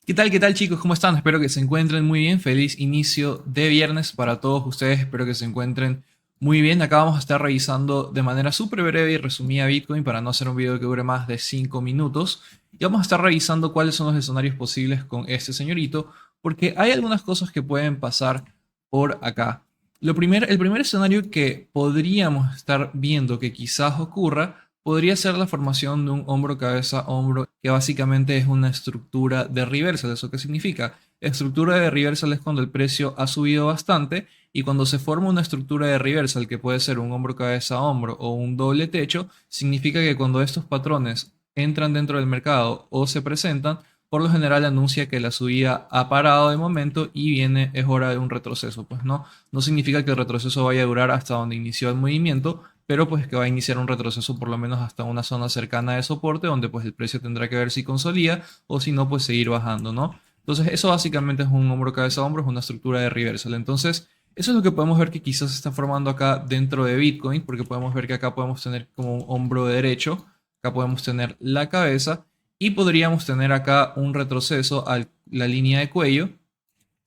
Qué tal chicos? ¿Cómo están? Espero que se encuentren muy bien. Feliz inicio de viernes para todos ustedes. Espero que se encuentren muy bien. Acá vamos a estar revisando de manera súper breve y resumida Bitcoin para no hacer un video que dure más de 5 minutos. Y vamos a estar revisando cuáles son los escenarios posibles con este señorito, porque hay algunas cosas que pueden pasar por acá. El primer escenario que podríamos estar viendo que quizás ocurra podría ser la formación de un hombro-cabeza-hombro, que básicamente es una estructura de reversal. ¿Eso qué significa? Estructura de reversal es cuando el precio ha subido bastante y cuando se forma una estructura de reversal, que puede ser un hombro-cabeza-hombro o un doble techo, significa que cuando estos patrones entran dentro del mercado o se presentan, por lo general anuncia que la subida ha parado de momento y es hora de un retroceso. Pues no significa que el retroceso vaya a durar hasta donde inició el movimiento, pero pues que va a iniciar un retroceso por lo menos hasta una zona cercana de soporte donde pues el precio tendrá que ver si consolida o si no pues seguir bajando, ¿no? Entonces eso básicamente es un hombro cabeza a hombro, es una estructura de reversal. Entonces eso es lo que podemos ver que quizás se está formando acá dentro de Bitcoin, porque podemos ver que acá podemos tener como un hombro derecho, acá podemos tener la cabeza y podríamos tener acá un retroceso a la línea de cuello,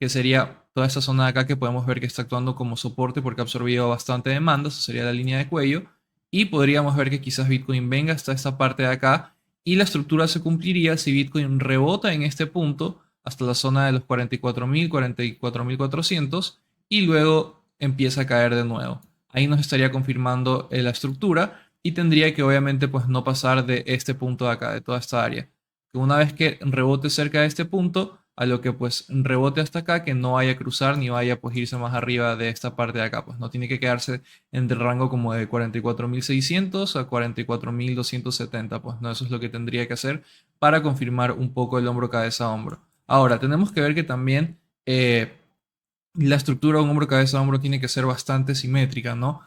que sería toda esta zona de acá que podemos ver que está actuando como soporte porque ha absorbido bastante demanda, eso sería la línea de cuello, y podríamos ver que quizás Bitcoin venga hasta esta parte de acá y la estructura se cumpliría si Bitcoin rebota en este punto hasta la zona de los 44.000, 44.400 y luego empieza a caer de nuevo. Ahí nos estaría confirmando la estructura y tendría que obviamente pues no pasar de este punto de acá, de toda esta área. Que una vez que rebote cerca de este punto, a lo que pues rebote hasta acá, que no vaya a cruzar ni vaya pues irse más arriba de esta parte de acá, pues no tiene que quedarse en el rango como de 44.600 a 44.270, pues no, eso es lo que tendría que hacer para confirmar un poco el hombro cabeza a hombro. Ahora, tenemos que ver que también la estructura de un hombro cabeza a hombro tiene que ser bastante simétrica, ¿no?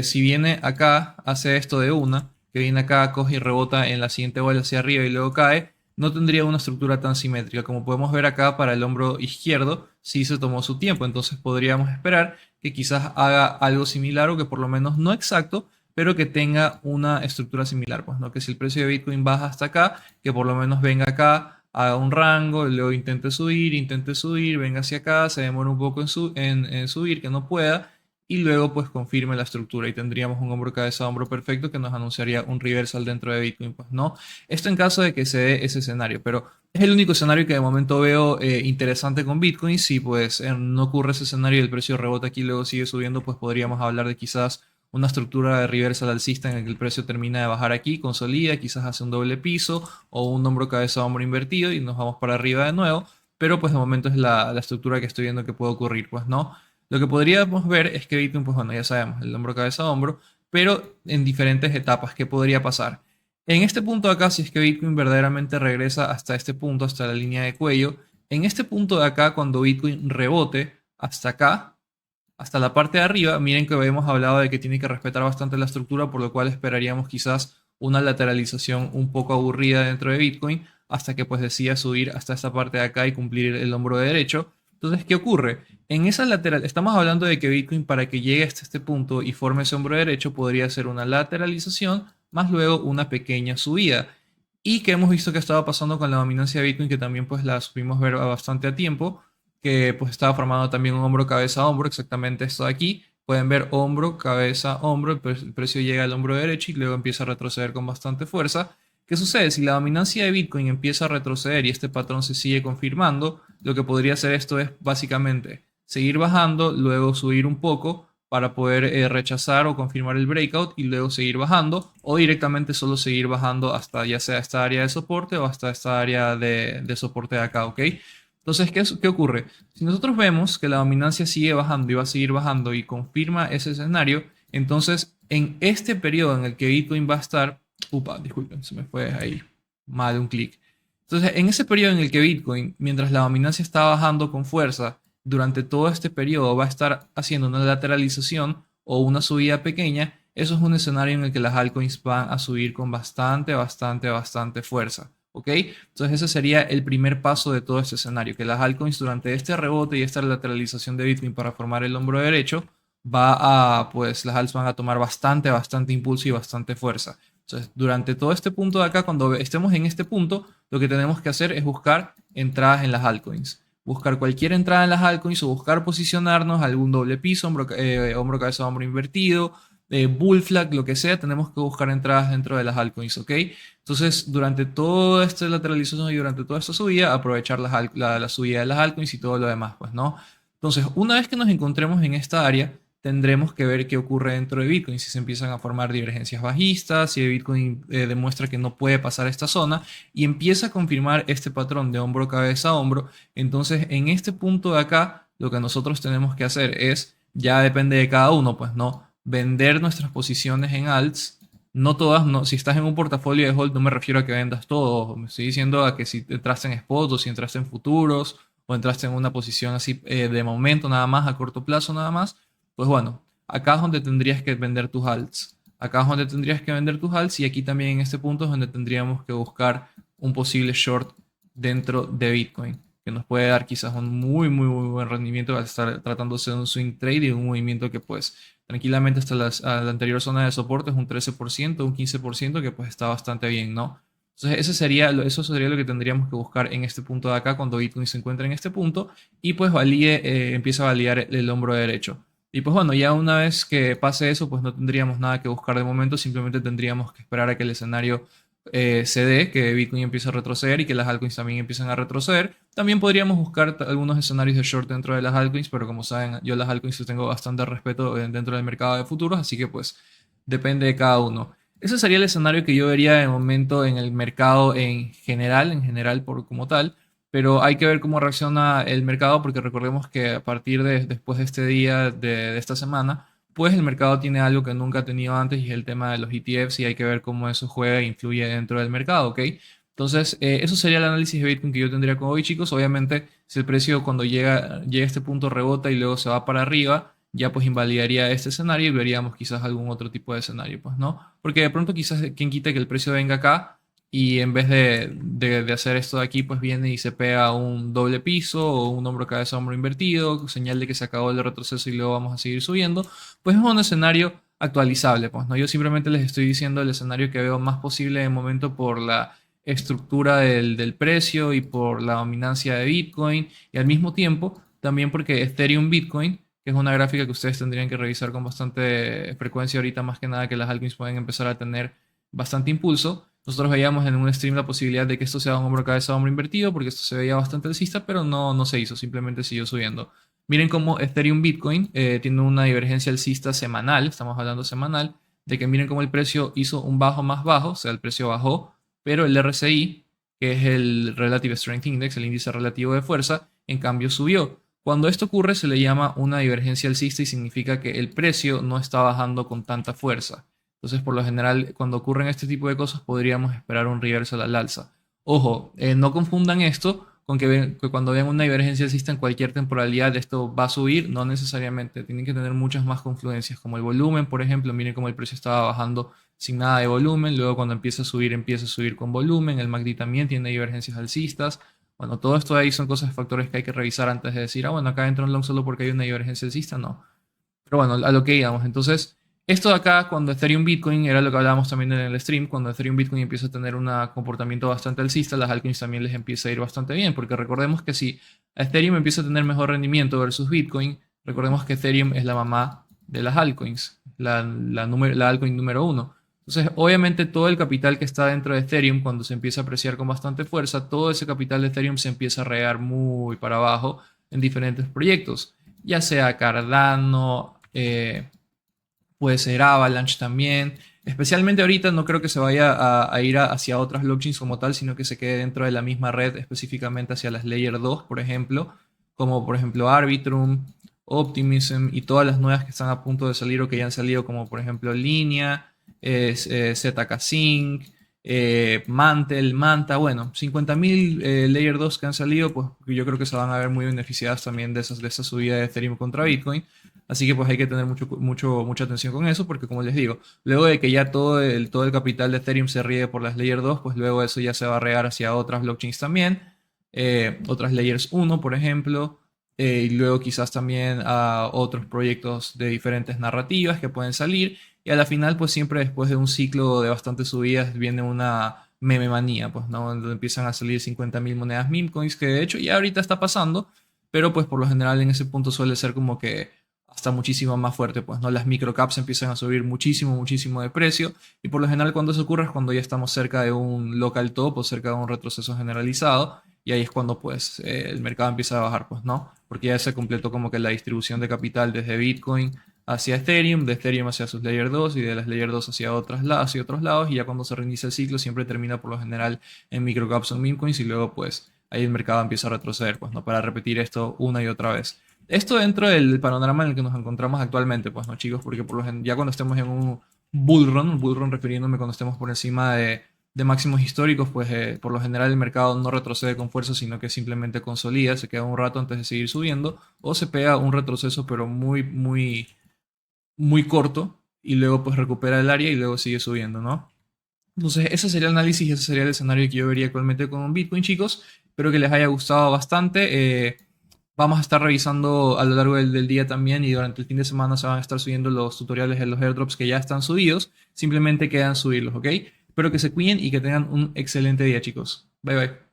Si viene acá, hace esto de una, que viene acá, coge y rebota en la siguiente bola hacia arriba y luego cae, no tendría una estructura tan simétrica. Como podemos ver acá para el hombro izquierdo, sí se tomó su tiempo, entonces podríamos esperar que quizás haga algo similar o que por lo menos no exacto, pero que tenga una estructura similar, pues, ¿no? Que si el precio de Bitcoin baja hasta acá, que por lo menos venga acá, haga un rango, luego intente subir, venga hacia acá, se demora un poco en subir, que no pueda, y luego pues confirme la estructura y tendríamos un hombro cabeza a hombro perfecto que nos anunciaría un reversal dentro de Bitcoin, pues no. Esto en caso de que se dé ese escenario, pero es el único escenario que de momento veo interesante con Bitcoin. Si pues no ocurre ese escenario y el precio rebota aquí y luego sigue subiendo, pues podríamos hablar de quizás una estructura de reversal alcista en el que el precio termina de bajar aquí, consolida, quizás hace un doble piso o un hombro cabeza a hombro invertido y nos vamos para arriba de nuevo, pero pues de momento es la estructura que estoy viendo que puede ocurrir, pues no. Lo que podríamos ver es que Bitcoin, pues bueno, ya sabemos, el hombro cabeza a hombro, pero en diferentes etapas, ¿qué podría pasar? En este punto de acá, si es que Bitcoin verdaderamente regresa hasta este punto, hasta la línea de cuello, en este punto de acá, cuando Bitcoin rebote hasta acá, hasta la parte de arriba, miren que habíamos hablado de que tiene que respetar bastante la estructura, por lo cual esperaríamos quizás una lateralización un poco aburrida dentro de Bitcoin, hasta que pues decida subir hasta esta parte de acá y cumplir el hombro derecho. Entonces, ¿qué ocurre? En esa lateral, estamos hablando de que Bitcoin para que llegue hasta este punto y forme ese hombro derecho podría ser una lateralización, más luego una pequeña subida. Y que hemos visto que estaba pasando con la dominancia de Bitcoin, que también pues la supimos ver bastante a tiempo, que pues estaba formando también un hombro, cabeza, hombro, exactamente esto de aquí. Pueden ver hombro, cabeza, hombro, el precio llega al hombro derecho y luego empieza a retroceder con bastante fuerza. ¿Qué sucede? Si la dominancia de Bitcoin empieza a retroceder y este patrón se sigue confirmando, lo que podría hacer esto es básicamente seguir bajando, luego subir un poco para poder rechazar o confirmar el breakout y luego seguir bajando o directamente solo seguir bajando hasta ya sea esta área de soporte o hasta esta área de soporte de acá, ¿ok? Entonces, ¿qué ocurre? Si nosotros vemos que la dominancia sigue bajando y va a seguir bajando y confirma ese escenario, entonces en este periodo en el que Bitcoin va a estar, disculpen, se me fue ahí mal un clic. Entonces, en ese periodo en el que Bitcoin, mientras la dominancia está bajando con fuerza, durante todo este periodo va a estar haciendo una lateralización o una subida pequeña, eso es un escenario en el que las altcoins van a subir con bastante fuerza. ¿Ok? Entonces ese sería el primer paso de todo este escenario, que las altcoins durante este rebote y esta lateralización de Bitcoin para formar el hombro derecho, pues las alts van a tomar bastante impulso y bastante fuerza. Entonces, durante todo este punto de acá, cuando estemos en este punto, lo que tenemos que hacer es buscar entradas en las altcoins. Buscar cualquier entrada en las altcoins o buscar posicionarnos, algún doble piso, hombro, cabeza, hombro invertido, bull flag, lo que sea, tenemos que buscar entradas dentro de las altcoins, ¿ok? Entonces, durante toda esta lateralización y durante toda esta subida, aprovechar la subida de las altcoins y todo lo demás, pues, ¿no? Entonces, una vez que nos encontremos en esta área, tendremos que ver qué ocurre dentro de Bitcoin, si se empiezan a formar divergencias bajistas, si Bitcoin demuestra que no puede pasar esta zona y empieza a confirmar este patrón de hombro, cabeza, hombro. Entonces, en este punto de acá, lo que nosotros tenemos que hacer es, ya depende de cada uno, pues, ¿no? Vender nuestras posiciones en alts. No todas, no, si estás en un portafolio de hold, no me refiero a que vendas todo. Me estoy diciendo a que si entraste en spot o si entraste en futuros o entraste en una posición así de momento nada más, a corto plazo nada más, pues bueno, acá es donde tendrías que vender tus alts. Acá es donde tendrías que vender tus alts y aquí también en este punto es donde tendríamos que buscar un posible short dentro de Bitcoin, que nos puede dar quizás un muy buen rendimiento al estar tratándose de un swing trade y un movimiento que pues tranquilamente hasta a la anterior zona de soporte es un 13%, un 15% que pues está bastante bien, ¿no? Entonces eso sería lo que tendríamos que buscar en este punto de acá cuando Bitcoin se encuentra en este punto y pues empieza a validar el hombro derecho. Y pues bueno, ya una vez que pase eso, pues no tendríamos nada que buscar de momento, simplemente tendríamos que esperar a que el escenario se dé, que Bitcoin empiece a retroceder y que las altcoins también empiecen a retroceder. También podríamos buscar algunos escenarios de short dentro de las altcoins, pero como saben, yo las altcoins les tengo bastante respeto dentro del mercado de futuros, así que pues depende de cada uno. Ese sería el escenario que yo vería de momento en el mercado en general por como tal, pero hay que ver cómo reacciona el mercado porque recordemos que a partir de después de este día de esta semana, pues el mercado tiene algo que nunca ha tenido antes y es el tema de los ETFs y hay que ver cómo eso juega e influye dentro del mercado, ¿ok? Entonces, eso sería el análisis de Bitcoin que yo tendría con hoy, chicos. Obviamente, si el precio cuando llega a este punto rebota y luego se va para arriba, ya pues invalidaría este escenario y veríamos quizás algún otro tipo de escenario, pues, ¿no? Porque de pronto quizás quien quita que el precio venga acá y en vez de hacer esto de aquí, pues viene y se pega un doble piso o un hombro cabeza hombro invertido, señal de que se acabó el retroceso y luego vamos a seguir subiendo, pues es un escenario actualizable, pues, ¿no? Yo simplemente les estoy diciendo el escenario que veo más posible de momento por la estructura del precio y por la dominancia de Bitcoin y al mismo tiempo también porque Ethereum Bitcoin, que es una gráfica que ustedes tendrían que revisar con bastante frecuencia ahorita, más que nada que las altcoins pueden empezar a tener bastante impulso. Nosotros veíamos en un stream la posibilidad de que esto sea un hombro cabeza hombro invertido, porque esto se veía bastante alcista, pero no se hizo, simplemente siguió subiendo. Miren cómo Ethereum Bitcoin tiene una divergencia alcista semanal, estamos hablando semanal, de que miren cómo el precio hizo un bajo más bajo, o sea, el precio bajó, pero el RSI, que es el Relative Strength Index, el índice relativo de fuerza, en cambio subió. Cuando esto ocurre se le llama una divergencia alcista y significa que el precio no está bajando con tanta fuerza. Entonces, por lo general, cuando ocurren este tipo de cosas, podríamos esperar un reversal al alza. Ojo, no confundan esto con que cuando vean una divergencia alcista en cualquier temporalidad, esto va a subir. No necesariamente. Tienen que tener muchas más confluencias, como el volumen, por ejemplo. Miren cómo el precio estaba bajando sin nada de volumen. Luego, cuando empieza a subir con volumen. El MACD también tiene divergencias alcistas. Bueno, todo esto de ahí son cosas, factores que hay que revisar antes de decir, bueno, acá entro en long solo porque hay una divergencia alcista. No. Pero bueno, a lo que íbamos. Entonces, esto de acá, cuando Ethereum Bitcoin, era lo que hablábamos también en el stream, cuando Ethereum Bitcoin empieza a tener un comportamiento bastante alcista, las altcoins también les empieza a ir bastante bien, porque recordemos que si Ethereum empieza a tener mejor rendimiento versus Bitcoin, recordemos que Ethereum es la mamá de las altcoins, la altcoin número uno. Entonces, obviamente todo el capital que está dentro de Ethereum, cuando se empieza a apreciar con bastante fuerza, todo ese capital de Ethereum se empieza a regar muy para abajo en diferentes proyectos, ya sea Cardano, puede ser Avalanche también. Especialmente ahorita no creo que se vaya a ir hacia otras blockchains como tal, sino que se quede dentro de la misma red, específicamente hacia las Layer 2, por ejemplo, como por ejemplo Arbitrum, Optimism y todas las nuevas que están a punto de salir o que ya han salido, como por ejemplo Linea, ZK Sync, Mantle, Manta, bueno, 50.000 Layer 2 que han salido, pues yo creo que se van a ver muy beneficiadas también de esa subida de Ethereum contra Bitcoin. Así que pues hay que tener mucha atención con eso, porque como les digo, luego de que ya todo el capital de Ethereum se riegue por las Layer 2, pues luego eso ya se va a regar hacia otras blockchains también, otras Layers 1, por ejemplo, y luego quizás también a otros proyectos de diferentes narrativas que pueden salir. Y a la final, pues siempre después de un ciclo de bastantes subidas viene una meme manía, pues, ¿no? Donde empiezan a salir 50.000 monedas meme coins, que de hecho ya ahorita está pasando, pero pues por lo general en ese punto suele ser como que hasta muchísimo más fuerte, pues, ¿no? Las microcaps empiezan a subir muchísimo, muchísimo de precio, y por lo general cuando eso ocurre es cuando ya estamos cerca de un local top o cerca de un retroceso generalizado, y ahí es cuando pues el mercado empieza a bajar, pues, ¿no? Porque ya se completó como que la distribución de capital desde Bitcoin hacia Ethereum, de Ethereum hacia sus Layer 2 y de las Layer 2 hacia hacia otros lados, y ya cuando se reinicia el ciclo siempre termina por lo general en microcaps o meme coins, y luego pues ahí el mercado empieza a retroceder, pues, ¿no? Para repetir esto una y otra vez. Esto dentro del panorama en el que nos encontramos actualmente, pues, ¿no, chicos? Porque ya cuando estemos en un bull run refiriéndome cuando estemos por encima de máximos históricos, pues por lo general el mercado no retrocede con fuerza, sino que simplemente consolida, se queda un rato antes de seguir subiendo, o se pega un retroceso, pero muy, muy, muy corto, y luego pues recupera el área y luego sigue subiendo, ¿no? Entonces, ese sería el análisis y ese sería el escenario que yo vería actualmente con Bitcoin, chicos. Espero que les haya gustado bastante. Vamos a estar revisando a lo largo del día también, y durante el fin de semana se van a estar subiendo los tutoriales de los airdrops que ya están subidos. Simplemente quedan subirlos, ¿ok? Espero que se cuiden y que tengan un excelente día, chicos. Bye bye.